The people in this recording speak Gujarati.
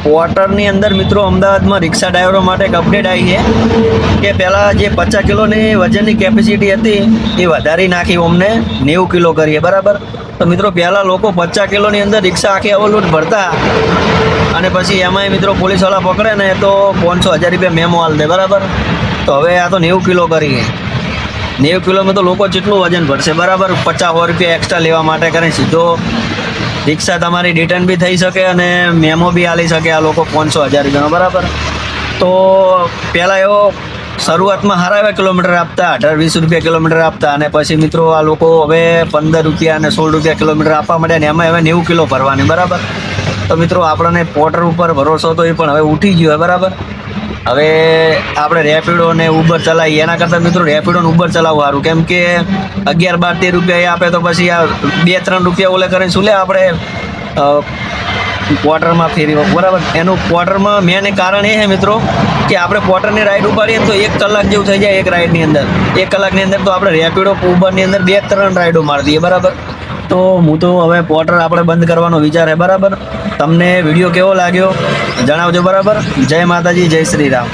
ક્વાર્ટરની અંદર મિત્રો અમદાવાદમાં રિક્ષા ડ્રાઈવરો માટે એક અપડેટ આવી છે કે પહેલાં જે 50 કિલોની વજનની કેપેસિટી હતી એ વધારી નાખી અમને 90 કિલો કરીએ, બરાબર. તો મિત્રો પહેલાં લોકો 50 કિલોની અંદર રિક્ષા આખી ઓવરલોડ ભરતા અને પછી એમાંય મિત્રો પોલીસવાળા પકડે ને તો 500-1000 રૂપિયા મેમો આલ દે, બરાબર. તો હવે આ તો 90 કિલો કરીએ. 90 કિલોમાં તો લોકો જેટલું વજન ભરશે, બરાબર. 50-100 રૂપિયા એક્સ્ટ્રા લેવા માટે કરીને સીધો રિક્ષા તમારી રિટર્ન બી થઈ શકે અને મેમો બી આલી શકે આ લોકો 500-1000 રૂપિયાનો, બરાબર. તો પહેલાં એવો શરૂઆતમાં સારા એવા કિલોમીટર આપતા, 18-20 રૂપિયા કિલોમીટર આપતા, અને પછી મિત્રો આ લોકો હવે 15 રૂપિયા અને 16 રૂપિયા કિલોમીટર આપવા માંડ્યા ને એમાં હવે 90 કિલો ભરવાની, બરાબર. તો મિત્રો આપણને પોર્ટર ઉપર ભરોસો તો એ પણ હવે ઉઠી ગયો, બરાબર. હવે આપણે રેપિડો ને ઉબર ચલાવીએ એના કરતાં મિત્રો રેપિડો ને ઉબર ચલાવવું સારું, કેમ કે 11-12-13 રૂપિયા એ આપે તો પછી આ 2-3 રૂપિયા ઓલે કરીને શું લે આપણે ક્વાર્ટરમાં ફેરવી, બરાબર. એનું ક્વાર્ટરમાં મેન કારણ એ છે મિત્રો કે આપણે ક્વાર્ટરની રાઈડ ઉપાડીએ તો 1 કલાક જેવું થઈ જાય એક રાઈડની અંદર. 1 કલાકની અંદર તો આપણે રેપિડો ઉબરની અંદર 2-3 રાઈડો મારી દઈએ, બરાબર. તો હું તો હવે પોર્ટર આપણે બંધ કરવાનો વિચાર છે, બરાબર. તમને વિડીયો કેવો લાગ્યો જણાવજો, બરાબર. જય માતાજી, જય શ્રી રામ.